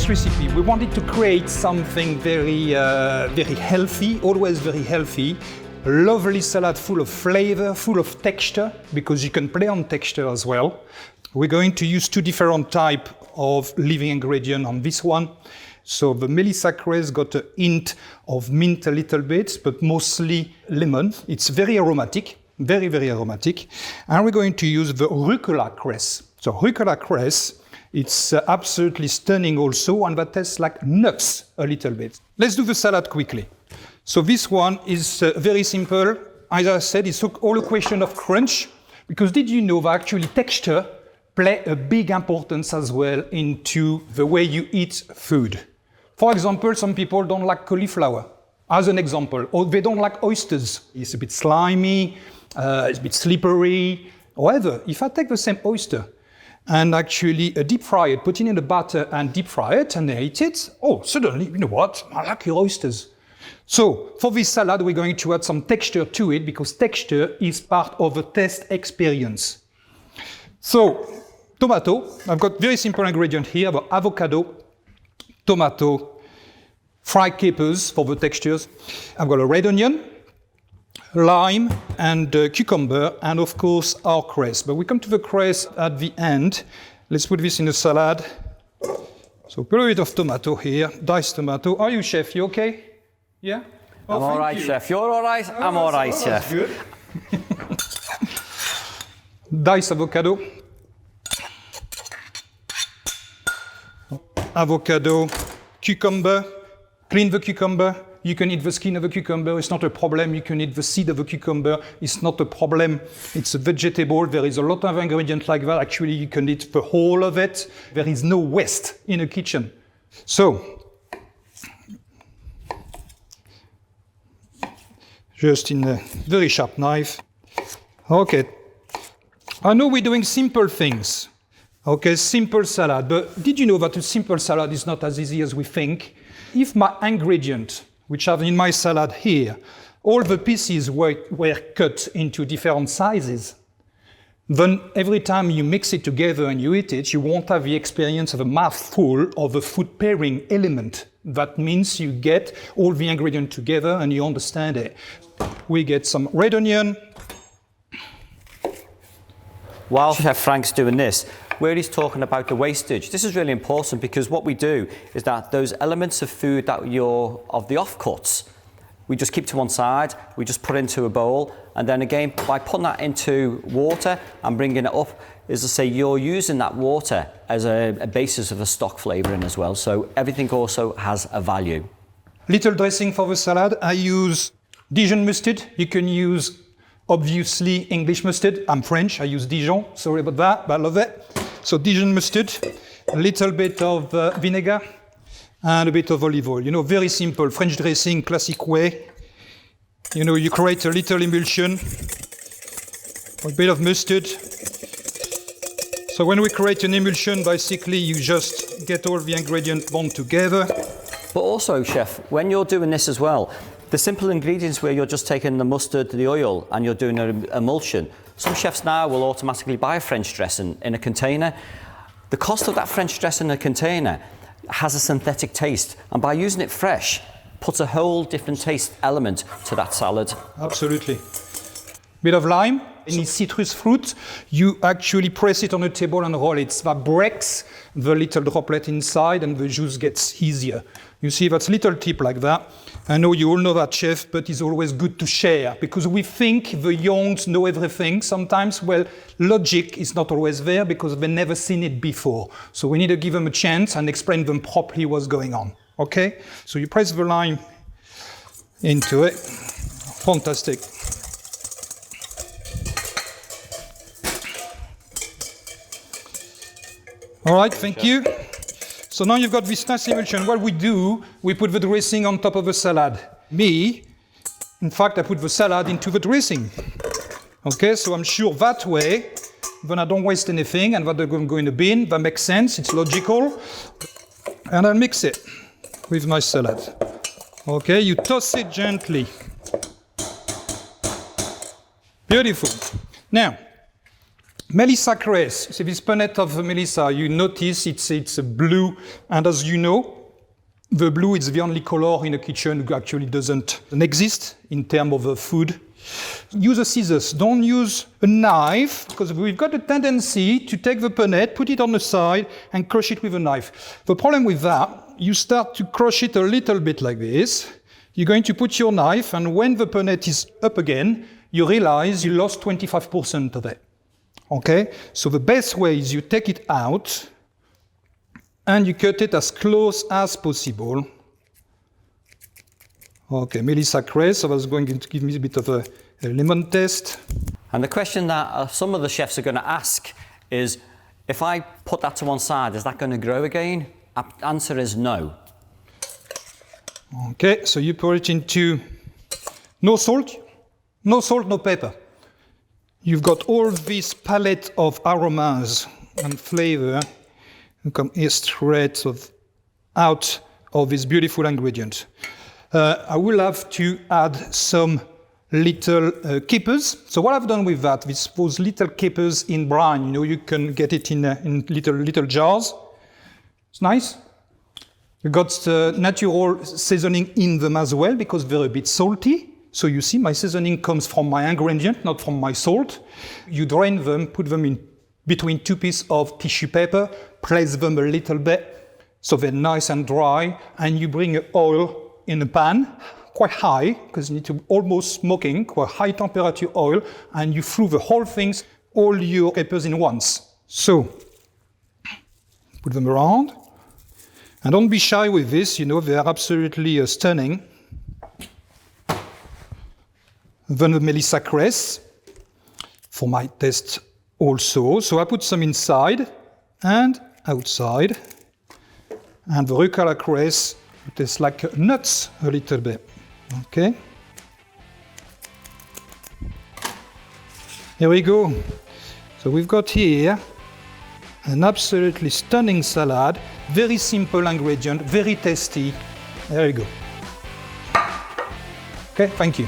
first recipe, we wanted to create something very healthy, always very healthy. A lovely salad full of flavor, full of texture, because you can play on texture as well. We're going to use two different types of living ingredients on this one. So the Melissa Cress got a hint of mint a little bit, but mostly lemon. It's very aromatic, very, very aromatic. And we're going to use the Rucola Cress. So Rucola Cress, it's absolutely stunning also, and that tastes like nuts a little bit. Let's do the salad quickly. So this one is very simple. As I said, it's all a question of crunch, because did you know that actually texture play a big importance as well into the way you eat food? For example, some people don't like cauliflower, as an example, or they don't like oysters. It's a bit slimy, it's a bit slippery. However, if I take the same oyster and actually deep fry it, put it in the butter and deep fry it and eat it, oh, suddenly, you know what, I like your oysters. So for this salad, we're going to add some texture to it, because texture is part of the taste experience. So tomato, I've got very simple ingredient here, I've got avocado, tomato, fried capers for the textures. I've got a red onion, lime, and cucumber, and of course our cress. But we come to the cress at the end. Let's put this in a salad. So put a bit of tomato here, diced tomato. Are you, chef? You okay? Yeah? Oh, I'm all right, chef. You're all right? I'm all right, chef. That's good. Diced avocado. Avocado, cucumber. Clean the cucumber. You can eat the skin of a cucumber. It's not a problem. You can eat the seed of a cucumber. It's not a problem. It's a vegetable. There is a lot of ingredients like that. Actually, you can eat the whole of it. There is no waste in a kitchen. So, just in a very sharp knife. Okay. I know we're doing simple things. Okay, simple salad. But did you know that a simple salad is not as easy as we think? If my ingredient, which are in my salad here, all the pieces were cut into different sizes, then every time you mix it together and you eat it, you won't have the experience of a mouthful of a food pairing element. That means you get all the ingredients together and you understand it. We get some red onion. While Chef Frank's doing this, where he's talking about the wastage, this is really important, because what we do is that those elements of food that of the offcuts, we just keep to one side, we just put into a bowl, and then again, by putting that into water and bringing it up, is to say you're using that water as a basis of a stock flavouring as well, so everything also has a value. Little dressing for the salad. I use Dijon mustard. You can use, obviously, English mustard. I'm French, I use Dijon. Sorry about that, but I love it. So Dijon mustard, a little bit of vinegar, and a bit of olive oil. You know, very simple, French dressing, classic way. You know, you create a little emulsion, a bit of mustard. So when we create an emulsion, basically you just get all the ingredients bound together. But also, Chef, when you're doing this as well, the simple ingredients where you're just taking the mustard, the oil, and you're doing an emulsion, some chefs now will automatically buy a French dressing in a container. The cost of that French dressing in a container has a synthetic taste, and by using it fresh, puts a whole different taste element to that salad. Absolutely. Bit of lime, any citrus fruit, you actually press it on a table and roll it. That breaks the little droplet inside and the juice gets easier. You see, that's a little tip like that. I know you all know that, chef, but it's always good to share, because we think the youngs know everything. Sometimes, well, logic is not always there because they've never seen it before. So we need to give them a chance and explain them properly what's going on. Okay? So you press the lime into it. Fantastic. All right, thank you. So now you've got this nice emulsion. What we do, we put the dressing on top of the salad. In fact, I put the salad into the dressing. Okay, so I'm sure that way, then I don't waste anything, and that they're going to go in the bin. That makes sense, it's logical. And I'll mix it with my salad. Okay, you toss it gently. Beautiful. Now, Melissa Cress. See this punnet of Melissa, you notice it's a blue, and as you know, the blue is the only color in a kitchen that actually doesn't exist in terms of food. Use a scissors, don't use a knife, because we've got a tendency to take the punnet, put it on the side, and crush it with a knife. The problem with that, you start to crush it a little bit like this. You're going to put your knife, and when the punnet is up again, you realize you lost 25% of it. Okay? So the best way is you take it out, and you cut it as close as possible. Okay, Melissa Cress, I was going to give me a bit of a lemon test. And the question that some of the chefs are going to ask is, if I put that to one side, is that going to grow again? Answer is no. Okay, so you pour it into no salt, no pepper. You've got all this palette of aromas and flavor and come here straight out of this beautiful ingredient. I will have to add some little capers. So what I've done with that, those little capers in brine, you know, you can get it in little jars. It's nice. You got the natural seasoning in them as well, because they're a bit salty. So you see, my seasoning comes from my ingredient, not from my salt. You drain them, put them in between two pieces of tissue paper, place them a little bit, so they're nice and dry, and you bring oil in a pan, quite high, because you need to almost smoking, quite high temperature oil, and you throw the whole things, all your peppers in once. So, put them around, and don't be shy with this, you know, they are absolutely stunning. Then the Melissa Cress, for my taste also. So I put some inside and outside. And the Rucola Cress, it tastes like nuts a little bit. Okay. Here we go. So we've got here an absolutely stunning salad, very simple ingredient, very tasty. There you go. Okay, thank you.